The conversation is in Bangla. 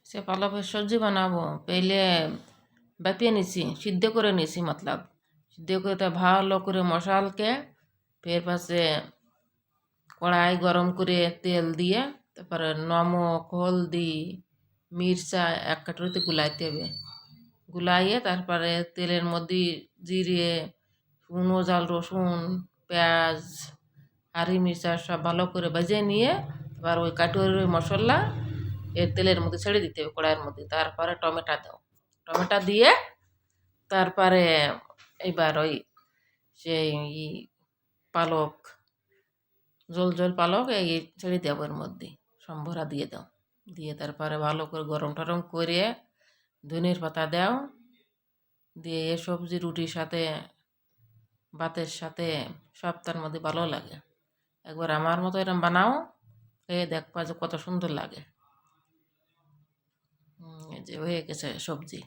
সে পালকের সবজি বানাবো পেলে বাপিয়ে নিছি, সিদ্ধ করে নিছি, মতলব সিদ্ধ করে তা ভালো করে মশালকে ফের পাশে কড়াই গরম করে তেল দিয়ে তারপরে নমক হলদি মির্চা এক কাটুরিতে গুলাইতে হবে। গুলাইয়ে তারপরে তেলের মধ্যে জিরে শুকনো জাল রসুন পেঁয়াজ হারি মির্চা সব ভালো করে ভেজে নিয়ে এবার ওই কাটুরির মশলা এর তেলের মধ্যে ছেড়ে দিতে হবে কড়াইয়ের মধ্যে। তারপরে টমেটো দাও, টমেটো দিয়ে তারপরে এবার ওই সেই পালক জল জল পালক এই ছেড়ে দেবো এর মধ্যে সম্ভরা দিয়ে দাও, দিয়ে তারপরে ভালো করে গরম টরম করে ধনের পাতা দাও, দিয়ে এ সবজি রুটির সাথে ভাতের সাথে সব তার মধ্যে ভালো লাগে। একবার আমার মতো এরকম বানাও, খেয়ে দেখবা যে কত সুন্দর লাগে। এই যে হয়ে গেছে সবজি।